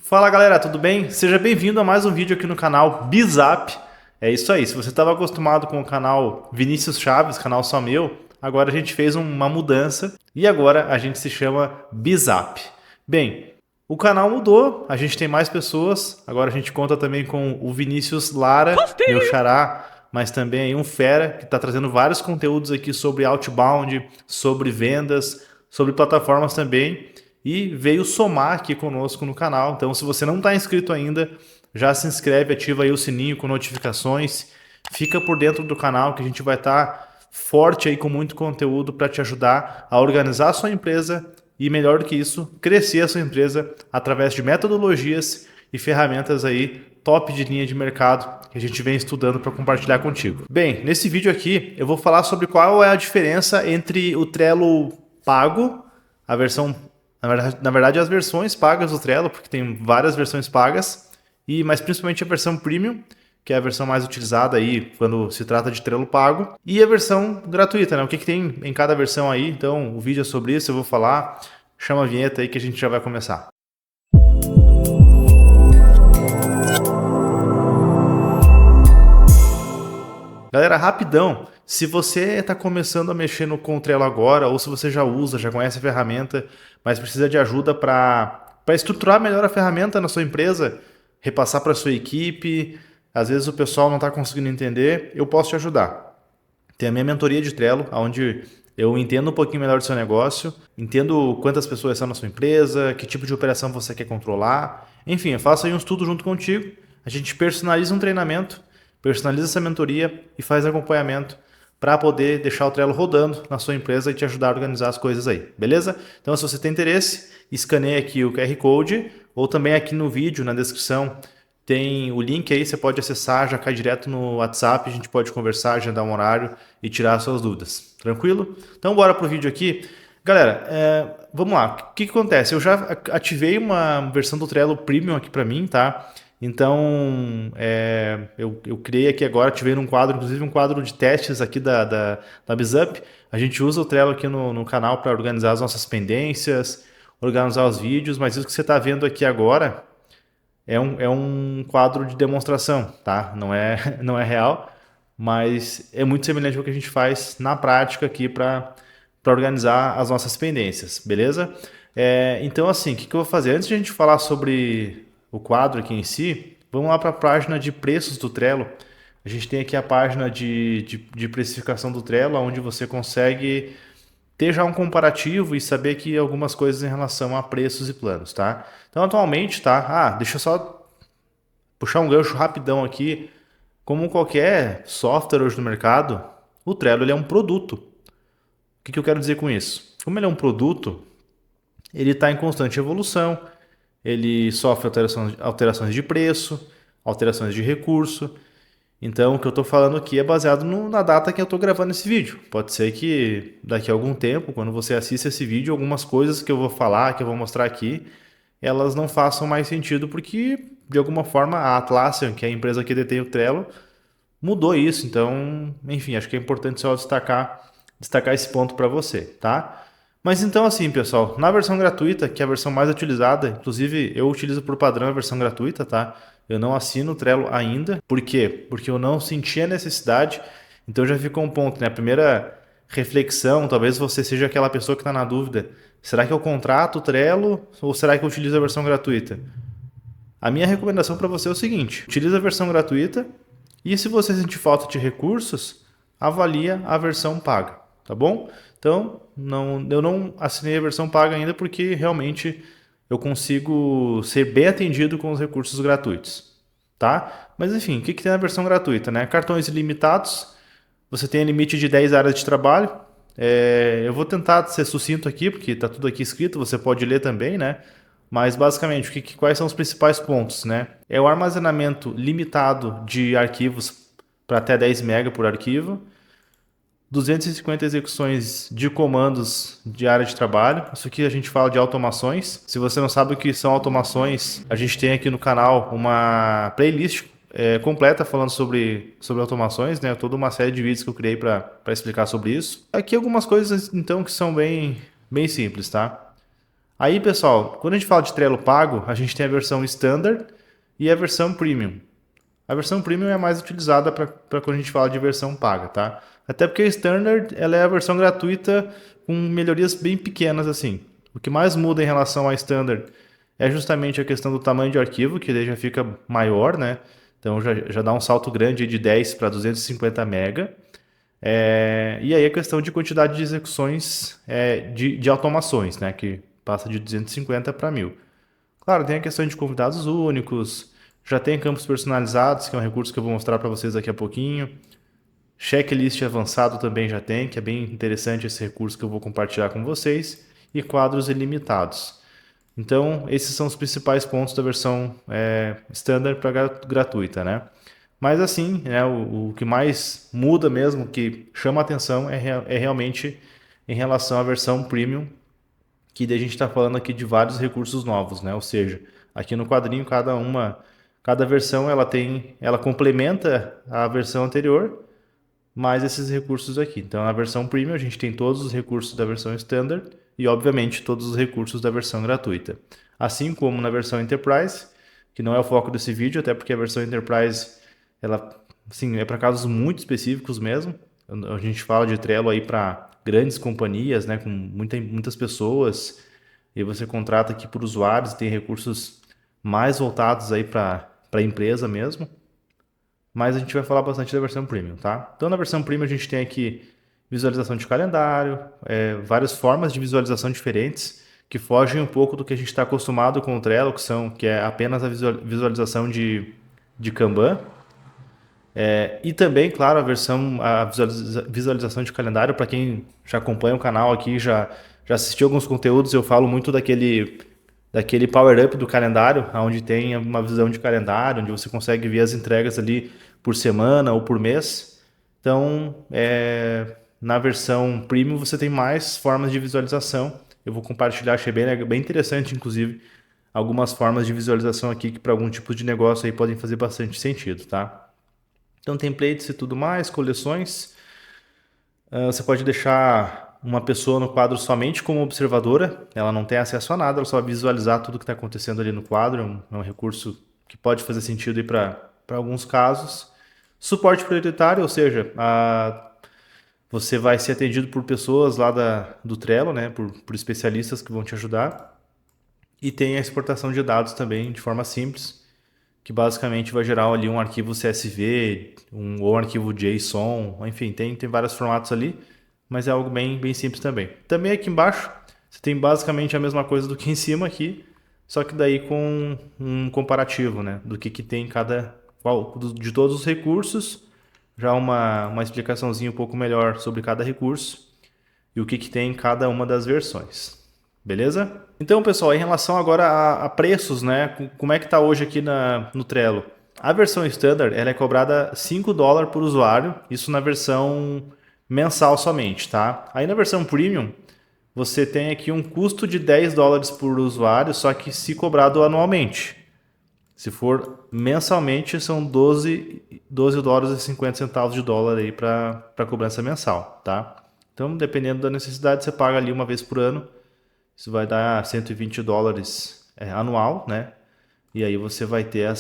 Fala galera, tudo bem? Seja bem-vindo a mais um vídeo aqui no canal Bizap. É isso aí, se você estava acostumado com o canal Vinícius Chaves, canal só meu, agora a gente fez uma mudança e agora a gente se chama Bizap. Bem, o canal mudou, a gente tem mais pessoas, agora a gente conta também com o Vinícius Lara, meu xará, mas também aí um fera que está trazendo vários conteúdos aqui sobre outbound, sobre vendas, sobre plataformas também. E veio somar aqui conosco no canal. Então, se você não está inscrito ainda, já se inscreve, ativa aí o sininho com notificações. Fica por dentro do canal que a gente vai estar forte aí com muito conteúdo para te ajudar a organizar a sua empresa e, melhor do que isso, crescer a sua empresa através de metodologias e ferramentas aí top de linha de mercado que a gente vem estudando para compartilhar contigo. Bem, nesse vídeo aqui eu vou falar sobre qual é a diferença entre o Trello pago, a versão na verdade, as versões pagas do Trello, porque tem várias versões pagas, mas principalmente a versão Premium, que é a versão mais utilizada aí quando se trata de Trello pago, e a versão gratuita, né? O que tem em cada versão aí, então o vídeo é sobre isso, eu vou falar, chama a vinheta aí que a gente já vai começar. Galera, rapidão, se você está começando a mexer com o Trello agora, ou se você já usa, já conhece a ferramenta, mas precisa de ajuda para estruturar melhor a ferramenta na sua empresa, repassar para a sua equipe, às vezes o pessoal não está conseguindo entender, eu posso te ajudar. Tem a minha mentoria de Trello, onde eu entendo um pouquinho melhor do seu negócio, entendo quantas pessoas estão na sua empresa, que tipo de operação você quer controlar, enfim, eu faço aí um estudo junto contigo, a gente personaliza um treinamento, personaliza essa mentoria e faz acompanhamento para poder deixar o Trello rodando na sua empresa e te ajudar a organizar as coisas aí, beleza? Então, se você tem interesse, escaneie aqui o QR Code ou também aqui no vídeo, na descrição, tem o link aí, você pode acessar, já cai direto no WhatsApp, a gente pode conversar, agendar um horário e tirar as suas dúvidas. Tranquilo? Então, bora pro vídeo aqui. Galera, vamos lá. O que acontece? Eu já ativei uma versão do Trello Premium aqui para mim, tá? Então, eu criei aqui agora, ativei num quadro, inclusive um quadro de testes aqui da Bizup. A gente usa o Trello aqui no canal para organizar as nossas pendências, organizar os vídeos, mas isso que você está vendo aqui agora é um quadro de demonstração, tá? Não é real, mas é muito semelhante ao que a gente faz na prática aqui para organizar as nossas pendências, beleza? Então, assim, o que eu vou fazer? Antes de a gente falar sobre o quadro aqui em si, vamos lá para a página de preços do Trello. A gente tem aqui a página de precificação do Trello, onde você consegue ter já um comparativo e saber aqui algumas coisas em relação a preços e planos, tá? Então, atualmente, tá? Deixa eu só puxar um gancho rapidão aqui. Como qualquer software hoje no mercado, o Trello ele é um produto. O que eu quero dizer com isso? Como ele é um produto, ele está em constante evolução, ele sofre alterações de preço, alterações de recurso. Então, o que eu estou falando aqui é baseado na data que eu estou gravando esse vídeo. Pode ser que daqui a algum tempo, quando você assista esse vídeo, algumas coisas que eu vou falar, que eu vou mostrar aqui, elas não façam mais sentido porque, de alguma forma, a Atlassian, que é a empresa que detém o Trello, mudou isso. Então, enfim, acho que é importante só destacar esse ponto para você, tá? Mas então assim, pessoal, na versão gratuita, que é a versão mais utilizada, inclusive eu utilizo por padrão a versão gratuita, tá? Eu não assino o Trello ainda. Por quê? Porque eu não senti a necessidade. Então já ficou um ponto, né? A primeira reflexão, talvez você seja aquela pessoa que está na dúvida. Será que eu contrato o Trello ou será que eu utilizo a versão gratuita? A minha recomendação para você é o seguinte: utilize a versão gratuita e se você sentir falta de recursos, avalia a versão paga, tá bom? Então, eu não assinei a versão paga ainda porque realmente eu consigo ser bem atendido com os recursos gratuitos, tá? Mas enfim, o que tem na versão gratuita, né? Cartões ilimitados, você tem limite de 10 áreas de trabalho. Eu vou tentar ser sucinto aqui, porque está tudo aqui escrito, você pode ler também, né? Mas basicamente, quais são os principais pontos, né? É o armazenamento limitado de arquivos para até 10 MB por arquivo, 250 execuções de comandos de área de trabalho. Isso aqui a gente fala de automações. Se você não sabe o que são automações, a gente tem aqui no canal uma playlist completa falando sobre automações, né? Toda uma série de vídeos que eu criei para explicar sobre isso. Aqui algumas coisas então que são bem simples, tá? Aí, pessoal, quando a gente fala de Trello pago, a gente tem a versão Standard e a versão Premium. A versão Premium é mais utilizada para quando a gente fala de versão paga, tá? Até porque a Standard ela é a versão gratuita com melhorias bem pequenas assim. O que mais muda em relação à Standard é justamente a questão do tamanho de arquivo, que daí já fica maior, né? Então já dá um salto grande de 10 para 250 MB. E aí a questão de quantidade de execuções de automações, né? Que passa de 250 para 1000. Claro, tem a questão de convidados únicos, já tem campos personalizados, que é um recurso que eu vou mostrar para vocês daqui a pouquinho. Checklist avançado também já tem, que é bem interessante esse recurso que eu vou compartilhar com vocês. E quadros ilimitados. Então, esses são os principais pontos da versão standard para gratuita, né? Mas assim, né, o que mais muda mesmo, que chama a atenção, é realmente em relação à versão premium, que daí a gente está falando aqui de vários recursos novos, né? Ou seja, aqui no quadrinho cada versão ela complementa a versão anterior, mais esses recursos aqui. Então, na versão premium a gente tem todos os recursos da versão standard e, obviamente, todos os recursos da versão gratuita. Assim como na versão enterprise, que não é o foco desse vídeo, até porque a versão enterprise ela, assim, é para casos muito específicos mesmo. A gente fala de Trello aí para grandes companhias, né, com muitas pessoas, e você contrata aqui por usuários, tem recursos mais voltados aí para a empresa mesmo. Mas a gente vai falar bastante da versão Premium, tá? Então, na versão Premium a gente tem aqui visualização de calendário, várias formas de visualização diferentes, que fogem um pouco do que a gente está acostumado com o Trello, que é apenas a visualização de Kanban. E também, claro, a visualização de calendário, para quem já acompanha o canal aqui, já assistiu alguns conteúdos, eu falo muito daquele power-up do calendário, onde tem uma visão de calendário, onde você consegue ver as entregas ali por semana ou por mês. Então, na versão Premium você tem mais formas de visualização. Eu vou compartilhar, achei bem interessante, inclusive, algumas formas de visualização aqui que para algum tipo de negócio aí podem fazer bastante sentido, tá? Então, templates e tudo mais, coleções. Você pode deixar uma pessoa no quadro somente como observadora, ela não tem acesso a nada, ela só vai visualizar tudo que está acontecendo ali no quadro, é um recurso que pode fazer sentido para alguns casos. Suporte prioritário, ou seja, você vai ser atendido por pessoas lá do Trello, né, por especialistas que vão te ajudar. E tem a exportação de dados também de forma simples, que basicamente vai gerar ali um arquivo CSV, ou um arquivo JSON, enfim, tem vários formatos ali, mas é algo bem simples também. Também aqui embaixo, você tem basicamente a mesma coisa do que em cima aqui, só que daí com um comparativo, né, do que tem de todos os recursos, já uma explicaçãozinha um pouco melhor sobre cada recurso e o que tem em cada uma das versões. Beleza? Então, pessoal, em relação agora a preços, né? Como é que está hoje aqui no Trello? A versão Standard ela é cobrada $5 por usuário, isso na versão mensal somente, tá? Aí na versão Premium, você tem aqui um custo de $10 por usuário, só que se cobrado anualmente. Se for mensalmente, são $12,50 aí para cobrança mensal, tá? Então, dependendo da necessidade, você paga ali uma vez por ano. Isso vai dar $120 anual, né? E aí você vai ter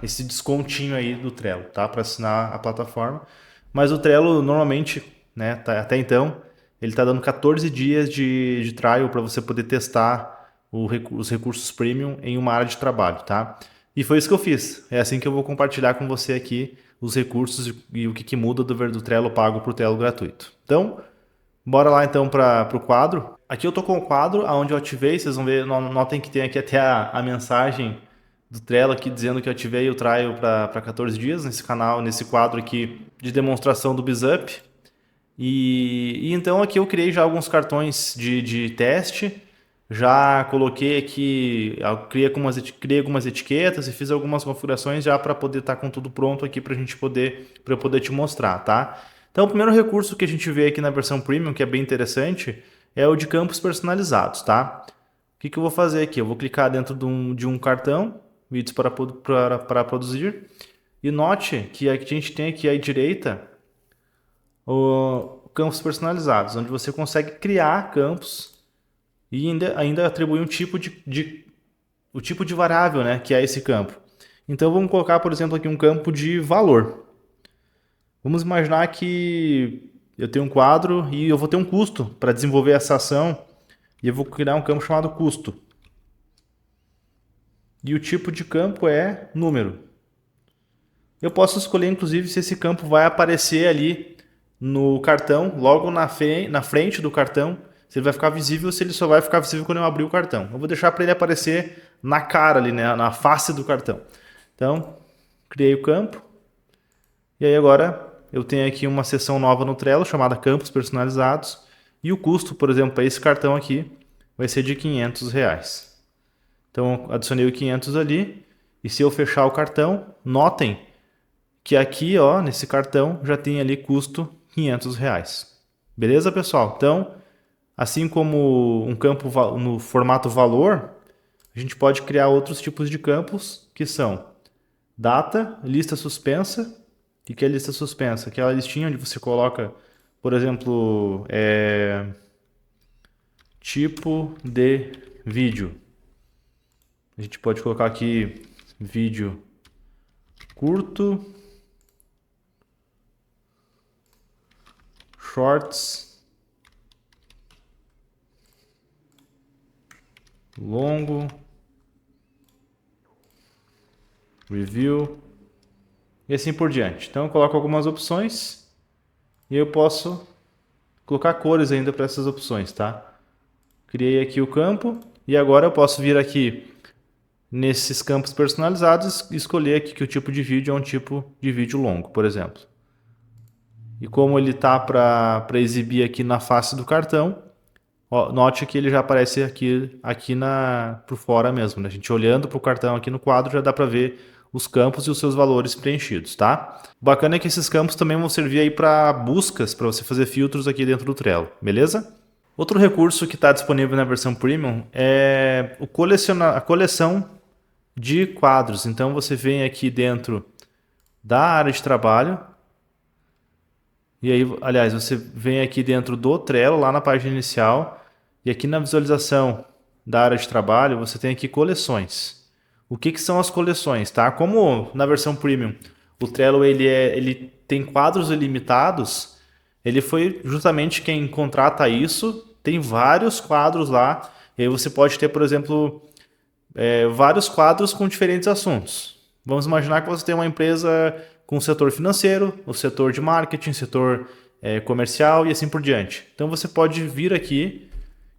esse descontinho aí do Trello, tá? Para assinar a plataforma. Mas o Trello normalmente, né? Até então, ele está dando 14 dias de trial para você poder testar os recursos premium em uma área de trabalho, tá? E foi isso que eu fiz. É assim que eu vou compartilhar com você aqui os recursos e o que muda do Trello pago para o Trello gratuito. Então, bora lá então para o quadro. Aqui eu tô com o quadro onde eu ativei, vocês vão ver, notem que tem aqui até a mensagem do Trello aqui dizendo que eu ativei o trial para 14 dias nesse quadro aqui de demonstração do BizUp. E então aqui eu criei já alguns cartões de teste, já coloquei aqui, criei algumas etiquetas e fiz algumas configurações já para poder estar com tudo pronto aqui para eu poder te mostrar, tá? Então o primeiro recurso que a gente vê aqui na versão Premium, que é bem interessante, é o de campos personalizados, tá? O que eu vou fazer aqui? Eu vou clicar dentro de um cartão, vídeos para produzir, e note que a gente tem aqui à direita o campos personalizados, onde você consegue criar campos e ainda atribuir o tipo de variável, né, que é esse campo. Então vamos colocar, por exemplo, aqui um campo de valor. Vamos imaginar que eu tenho um quadro e eu vou ter um custo para desenvolver essa ação e eu vou criar um campo chamado custo. E o tipo de campo é número. Eu posso escolher, inclusive, se esse campo vai aparecer ali no cartão, logo na frente do cartão, se ele vai ficar visível ou se ele só vai ficar visível quando eu abrir o cartão. Eu vou deixar para ele aparecer na cara ali, né, na face do cartão. Então, criei o campo. E aí agora eu tenho aqui uma seção nova no Trello chamada Campos Personalizados. E o custo, por exemplo, para esse cartão aqui vai ser de R$500. Então, adicionei o 500 ali. E se eu fechar o cartão, notem que aqui, ó, nesse cartão, já tem ali custo R$500. Beleza, pessoal? Então, assim como um campo no formato valor, a gente pode criar outros tipos de campos, que são data, lista suspensa. O que é lista suspensa? Aquela listinha onde você coloca, por exemplo, tipo de vídeo. A gente pode colocar aqui vídeo curto, shorts, longo, review e assim por diante. Então eu coloco algumas opções e eu posso colocar cores ainda para essas opções, tá? Criei aqui o campo e agora eu posso vir aqui nesses campos personalizados e escolher aqui que o tipo de vídeo é um tipo de vídeo longo, por exemplo. E como ele tá para exibir aqui na face do cartão, ó, note que ele já aparece aqui por fora mesmo, né? A gente olhando para o cartão aqui no quadro já dá para ver os campos e os seus valores preenchidos, tá? O bacana é que esses campos também vão servir aí para buscas, para você fazer filtros aqui dentro do Trello, beleza? Outro recurso que está disponível na versão Premium é a coleção de quadros. Então você vem aqui dentro da área de trabalho e aí, aliás, você vem aqui dentro do Trello, lá na página inicial, e aqui na visualização da área de trabalho, você tem aqui coleções. O que são as coleções, tá? Como na versão Premium, o Trello ele tem quadros ilimitados, ele foi justamente quem contrata isso, tem vários quadros lá, e aí você pode ter, por exemplo, vários quadros com diferentes assuntos. Vamos imaginar que você tem uma empresa com o setor financeiro, o setor de marketing, setor comercial e assim por diante. Então você pode vir aqui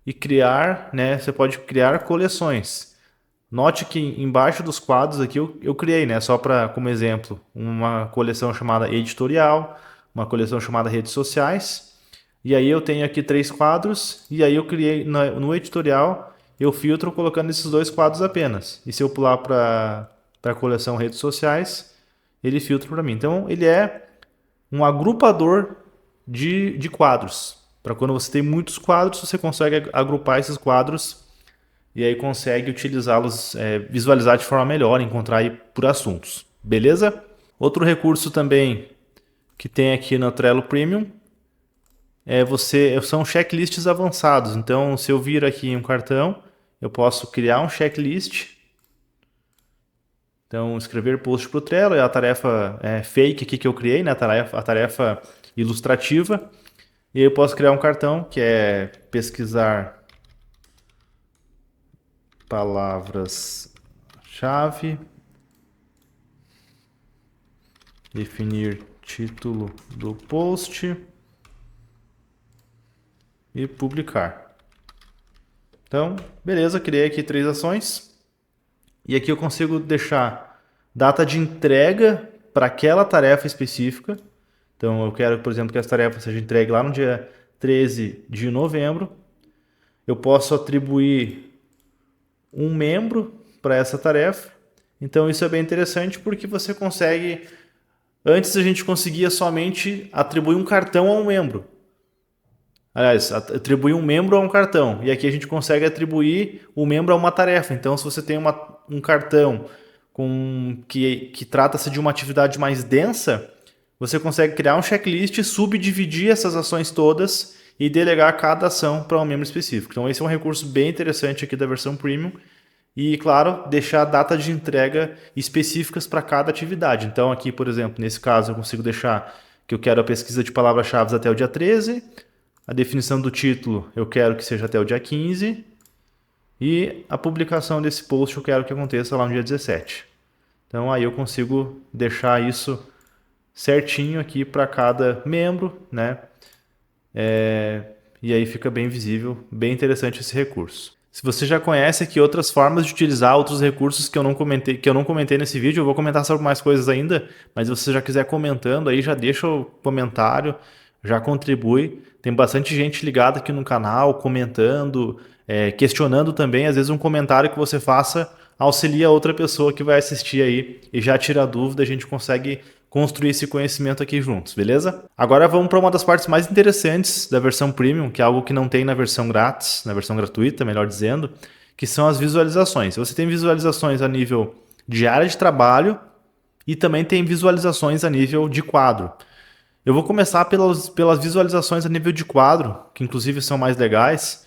e criar, né? Você pode criar coleções. Note que embaixo dos quadros aqui eu criei, né? Só para como exemplo, uma coleção chamada editorial, uma coleção chamada redes sociais. E aí eu tenho aqui 3 quadros e aí eu criei no editorial, eu filtro colocando esses 2 quadros apenas. E se eu pular para a coleção redes sociais, ele filtra para mim. Então ele é um agrupador de quadros. Para quando você tem muitos quadros, você consegue agrupar esses quadros e aí consegue utilizá-los, visualizar de forma melhor, encontrar aí por assuntos. Beleza? Outro recurso também que tem aqui no Trello Premium são checklists avançados. Então, se eu vir aqui em um cartão, eu posso criar um checklist. Então, escrever post para o Trello é a tarefa fake aqui que eu criei, né? A tarefa ilustrativa. E aí eu posso criar um cartão que é pesquisar palavras-chave, definir título do post e publicar. Então, beleza, criei aqui 3 ações. E aqui eu consigo deixar data de entrega para aquela tarefa específica. Então, eu quero, por exemplo, que essa tarefa seja entregue lá no dia 13 de novembro. Eu posso atribuir um membro para essa tarefa. Então, isso é bem interessante porque você consegue... Antes a gente conseguia somente atribuir um cartão a um membro. Aliás, atribuir um membro a um cartão. E aqui a gente consegue atribuir o membro a uma tarefa. Então, se você tem um cartão que trata-se de uma atividade mais densa, você consegue criar um checklist, subdividir essas ações todas e delegar cada ação para um membro específico. Então esse é um recurso bem interessante aqui da versão Premium. E, claro, deixar data de entrega específicas para cada atividade. Então, aqui, por exemplo, nesse caso, eu consigo deixar que eu quero a pesquisa de palavras-chave até o dia 13, a definição do título eu quero que seja até o dia 15, e a publicação desse post eu quero que aconteça lá no dia 17. Então, aí eu consigo deixar isso certinho aqui para cada membro, né? E aí fica bem visível, bem interessante esse recurso. Se você já conhece aqui outras formas de utilizar outros recursos que eu não comentei nesse vídeo, eu vou comentar sobre mais coisas ainda, mas se você já quiser comentando aí, já deixa o comentário, já contribui. Tem bastante gente ligada aqui no canal, comentando, questionando também. Às vezes um comentário que você faça auxilia outra pessoa que vai assistir aí e já tira a dúvida, a gente consegue construir esse conhecimento aqui juntos, beleza? Agora vamos para uma das partes mais interessantes da versão Premium, que é algo que não tem na versão grátis, na versão gratuita, melhor dizendo, que são as visualizações. Você tem visualizações a nível de área de trabalho e também tem visualizações a nível de quadro. Eu vou começar pelas visualizações a nível de quadro, que inclusive são mais legais,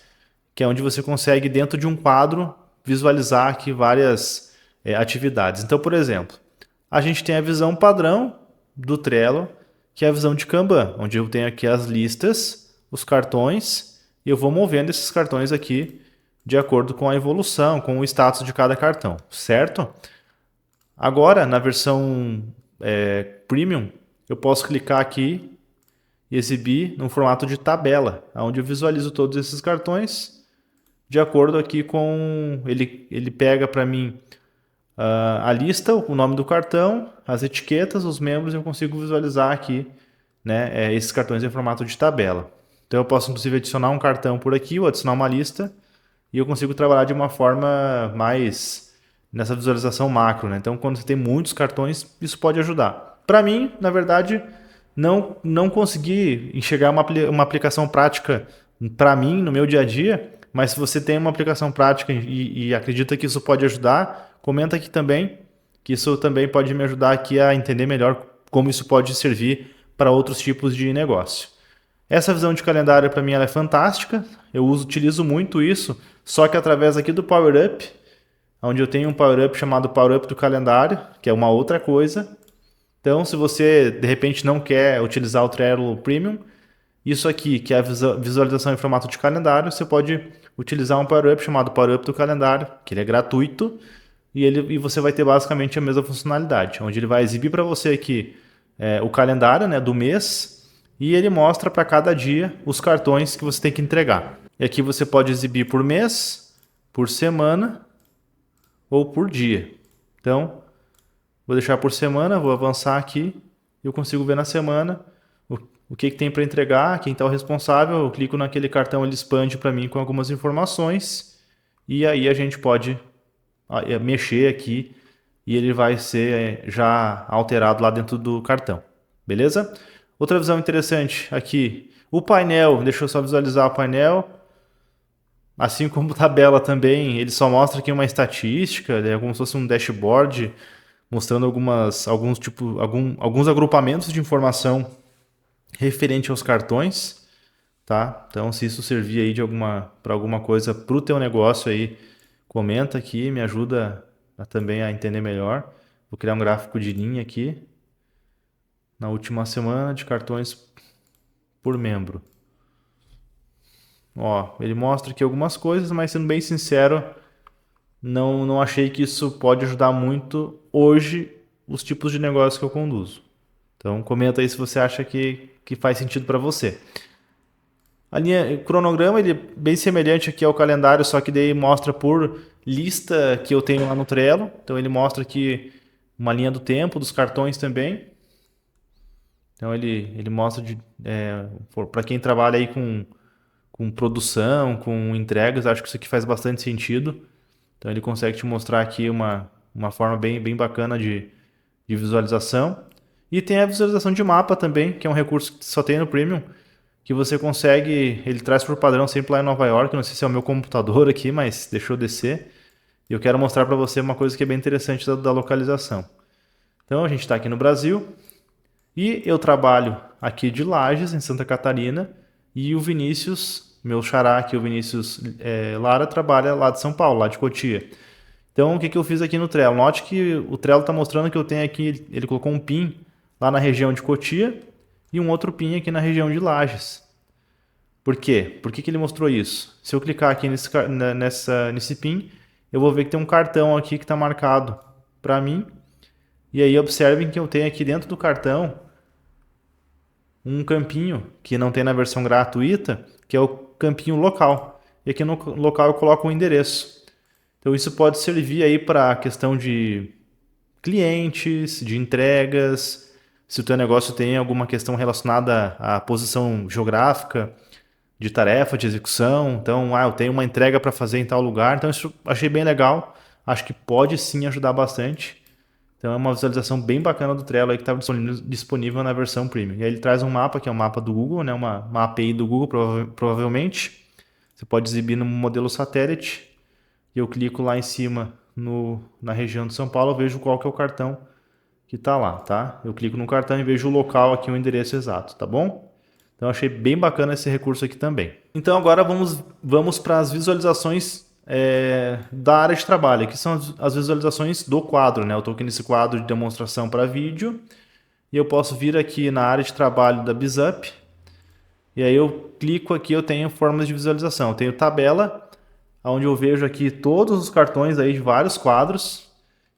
que é onde você consegue, dentro de um quadro, visualizar aqui várias atividades. Então, por exemplo, a gente tem a visão padrão do Trello, que é a visão de Kanban, onde eu tenho aqui as listas, os cartões, e eu vou movendo esses cartões aqui de acordo com a evolução, com o status de cada cartão, certo? Agora, na versão Premium, eu posso clicar aqui e exibir no formato de tabela, onde eu visualizo todos esses cartões, de acordo aqui com... Ele pega para mim a lista, o nome do cartão, as etiquetas, os membros, eu consigo visualizar aqui, né, esses cartões em formato de tabela. Então eu posso inclusive adicionar um cartão por aqui, ou adicionar uma lista, e eu consigo trabalhar de uma forma mais nessa visualização macro, né? Então quando você tem muitos cartões, isso pode ajudar. Para mim, na verdade, não consegui enxergar uma aplicação prática para mim, no meu dia a dia, mas se você tem uma aplicação prática e acredita que isso pode ajudar, comenta aqui também, que isso também pode me ajudar aqui a entender melhor como isso pode servir para outros tipos de negócio. Essa visão de calendário para mim ela é fantástica, eu utilizo muito isso, só que através aqui do Power Up, onde eu tenho um Power Up chamado Power Up do calendário, que é uma outra coisa. Então, se você de repente não quer utilizar o Trello Premium, isso aqui, que é a visualização em formato de calendário, você pode utilizar um Power Up chamado Power Up do calendário, que ele é gratuito, e você vai ter basicamente a mesma funcionalidade, onde ele vai exibir para você aqui o calendário, né, do mês, e ele mostra para cada dia os cartões que você tem que entregar. E aqui você pode exibir por mês, por semana ou por dia. Então, vou deixar por semana, vou avançar aqui, e eu consigo ver na semana o que tem para entregar, quem está o responsável, eu clico naquele cartão, ele expande para mim com algumas informações, e aí a gente pode mexer aqui e ele vai ser já alterado lá dentro do cartão, beleza? Outra visão interessante aqui, o painel, deixa eu só visualizar o painel, assim como tabela também, ele só mostra aqui uma estatística, é como se fosse um dashboard, mostrando alguns agrupamentos de informação referente aos cartões, tá? Então, se isso servir aí para alguma coisa para o teu negócio aí, comenta aqui, me ajuda também a entender melhor. Vou criar um gráfico de linha aqui. Na última semana de cartões por membro. Ó, ele mostra aqui algumas coisas, mas sendo bem sincero, não achei que isso pode ajudar muito hoje os tipos de negócio que eu conduzo. Então comenta aí se você acha que faz sentido para você. O cronograma ele é bem semelhante aqui ao calendário, só que daí mostra por lista que eu tenho lá no Trello. Então ele mostra aqui uma linha do tempo dos cartões também. Então ele mostra para quem trabalha aí com produção, com entregas, acho que isso aqui faz bastante sentido. Então ele consegue te mostrar aqui uma forma bem bacana de visualização. E tem a visualização de mapa também, que é um recurso que só tem no Premium, que você consegue, ele traz por padrão sempre lá em Nova York, não sei se é o meu computador aqui, mas deixa eu descer. E eu quero mostrar para você uma coisa que é bem interessante da localização. Então a gente está aqui no Brasil, e eu trabalho aqui de Lages, em Santa Catarina, E o Vinícius, meu xará aqui, o Vinícius Lara, trabalha lá de São Paulo, lá de Cotia. Então, o que que eu fiz aqui no Trello? Note que o Trello está mostrando que eu tenho aqui, ele colocou um pin lá na região de Cotia e um outro pin aqui na região de Lages. Por quê? Por que que ele mostrou isso? Se eu clicar aqui nesse pin, eu vou ver que tem um cartão aqui que está marcado para mim. E aí observem que eu tenho aqui dentro do cartão um campinho que não tem na versão gratuita, que é o campinho local. E aqui no local eu coloco o endereço. Então isso pode servir aí para a questão de clientes, de entregas, se o teu negócio tem alguma questão relacionada à posição geográfica, de tarefa, de execução. Então, eu tenho uma entrega para fazer em tal lugar. Então isso eu achei bem legal. Acho que pode sim ajudar bastante. Então é uma visualização bem bacana do Trello aí que estava disponível na versão Premium. E aí ele traz um mapa, que é um mapa do Google, né? uma API do Google provavelmente. Você pode exibir no modelo satélite. E eu clico lá em cima na região de São Paulo, eu vejo qual que é o cartão que está lá, tá? Eu clico no cartão e vejo o local aqui, o endereço exato, tá bom? Então achei bem bacana esse recurso aqui também. Então agora vamos para as visualizações da área de trabalho, que são as visualizações do quadro, né? Eu estou aqui nesse quadro de demonstração para vídeo e eu posso vir aqui na área de trabalho da BizUp e aí eu clico aqui, eu tenho formas de visualização, eu tenho tabela, onde eu vejo aqui todos os cartões aí de vários quadros,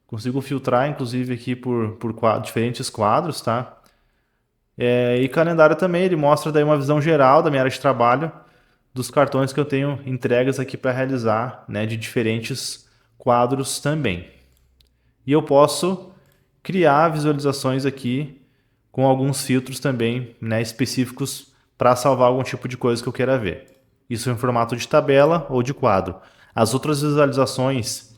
consigo filtrar inclusive aqui por diferentes quadros, tá? E calendário também, ele mostra daí uma visão geral da minha área de trabalho, dos cartões que eu tenho entregas aqui para realizar, né, de diferentes quadros também. E eu posso criar visualizações aqui com alguns filtros também, né, específicos para salvar algum tipo de coisa que eu queira ver. Isso em formato de tabela ou de quadro. As outras visualizações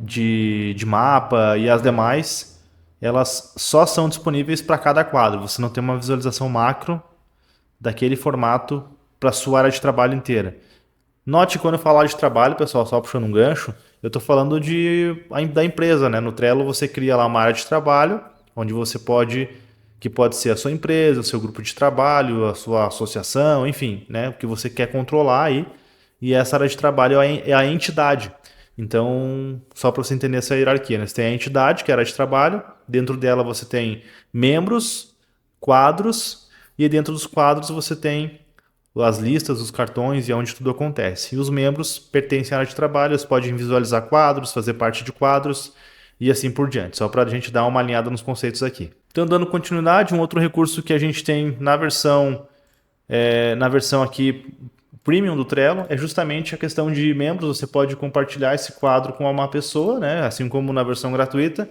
de mapa e as demais, elas só são disponíveis para cada quadro. Você não tem uma visualização macro daquele formato para a sua área de trabalho inteira. Note quando eu falar de trabalho, pessoal, só puxando um gancho, eu estou falando da empresa, né? No Trello você cria lá uma área de trabalho, onde você que pode ser a sua empresa, o seu grupo de trabalho, a sua associação, enfim, né? O que você quer controlar aí. E essa área de trabalho é a entidade. Então, só para você entender essa hierarquia, né? Você tem a entidade, que é a área de trabalho, dentro dela você tem membros, quadros, e dentro dos quadros você tem as listas, os cartões e onde tudo acontece. E os membros pertencem à área de trabalho, eles podem visualizar quadros, fazer parte de quadros e assim por diante. Só para a gente dar uma alinhada nos conceitos aqui. Então, dando continuidade, um outro recurso que a gente tem na versão aqui Premium do Trello é justamente a questão de membros. Você pode compartilhar esse quadro com uma pessoa, né? Assim como na versão gratuita,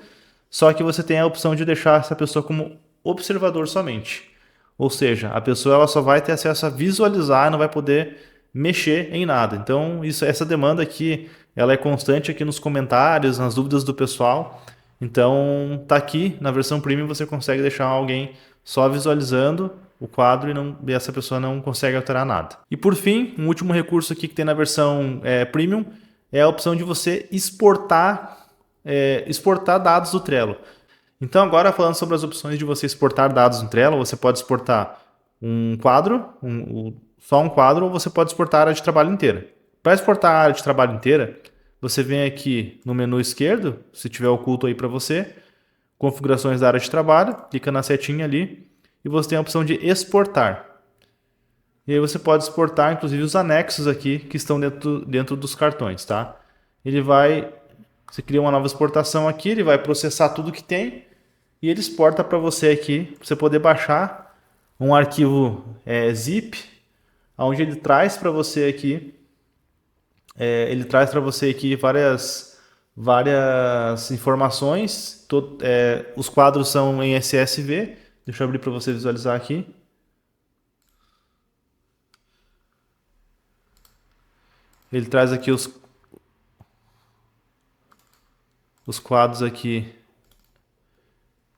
só que você tem a opção de deixar essa pessoa como observador somente. Ou seja, a pessoa ela só vai ter acesso a visualizar e não vai poder mexer em nada. Então, essa demanda aqui, ela é constante aqui nos comentários, nas dúvidas do pessoal. Então, tá aqui na versão Premium, você consegue deixar alguém só visualizando o quadro e essa pessoa não consegue alterar nada. E por fim, um último recurso aqui que tem na versão Premium é a opção de você exportar dados do Trello. Então agora falando sobre as opções de você exportar dados no Trello, você pode exportar um quadro, só um quadro, ou você pode exportar a área de trabalho inteira. Para exportar a área de trabalho inteira, você vem aqui no menu esquerdo, se tiver oculto aí para você, configurações da área de trabalho, clica na setinha ali e você tem a opção de exportar. E aí você pode exportar inclusive os anexos aqui que estão dentro dos cartões, tá? Você cria uma nova exportação aqui, ele vai processar tudo que tem e ele exporta para você aqui, para você poder baixar um arquivo zip, onde ele traz para você aqui, várias informações. Os quadros são em CSV. Deixa eu abrir para você visualizar aqui. Ele traz aqui os quadros aqui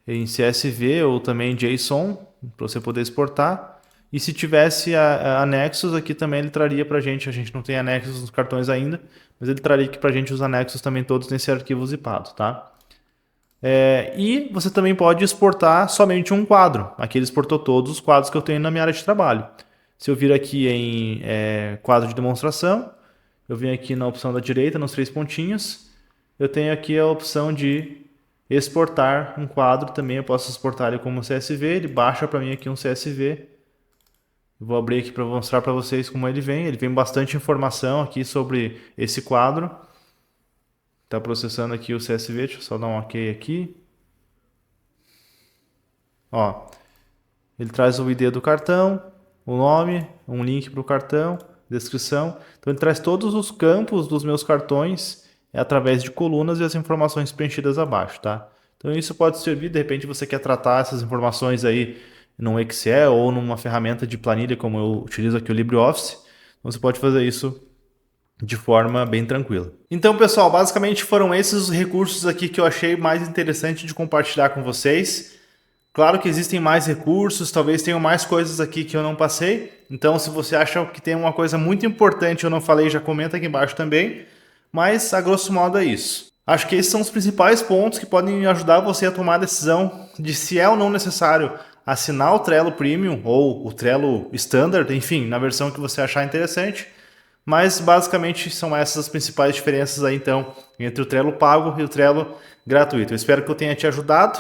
em CSV ou também JSON para você poder exportar. E se tivesse anexos aqui também ele traria para a gente não tem anexos nos cartões ainda, mas ele traria aqui para a gente os anexos também todos nesse arquivo zipado, tá? E você também pode exportar somente um quadro. Aqui ele exportou todos os quadros que eu tenho na minha área de trabalho. Se eu vir aqui em quadro de demonstração, eu venho aqui na opção da direita, nos 3 pontinhos, eu tenho aqui a opção de exportar um quadro também. Eu posso exportar ele como CSV, ele baixa para mim aqui um CSV. Eu vou abrir aqui para mostrar para vocês como ele vem. Ele vem bastante informação aqui sobre esse quadro. Está processando aqui o CSV, deixa eu só dar um OK aqui. Ó, ele traz o ID do cartão, o nome, um link para o cartão, descrição. Então ele traz todos os campos dos meus cartões através de colunas e as informações preenchidas abaixo, tá? Então isso pode servir, de repente você quer tratar essas informações aí num Excel ou numa ferramenta de planilha, como eu utilizo aqui o LibreOffice. Então você pode fazer isso de forma bem tranquila. Então, pessoal, basicamente foram esses os recursos aqui que eu achei mais interessante de compartilhar com vocês. Claro que existem mais recursos, talvez tenham mais coisas aqui que eu não passei. Então, se você acha que tem uma coisa muito importante eu não falei, já comenta aqui embaixo também. Mas, a grosso modo, é isso. Acho que esses são os principais pontos que podem ajudar você a tomar a decisão de se é ou não necessário assinar o Trello Premium ou o Trello Standard, enfim, na versão que você achar interessante. Mas basicamente são essas as principais diferenças aí então entre o Trello pago e o Trello gratuito. Eu espero que eu tenha te ajudado.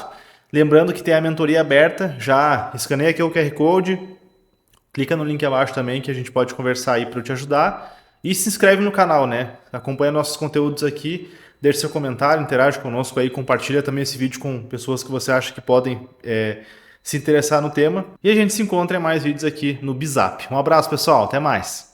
Lembrando que tem a mentoria aberta, já escaneia aqui o QR Code, clica no link abaixo também que a gente pode conversar aí para eu te ajudar. E se inscreve no canal, né? Acompanha nossos conteúdos aqui, deixe seu comentário, interage conosco aí, compartilha também esse vídeo com pessoas que você acha que podem se interessar no tema. E a gente se encontra em mais vídeos aqui no Bizap. Um abraço, pessoal, até mais!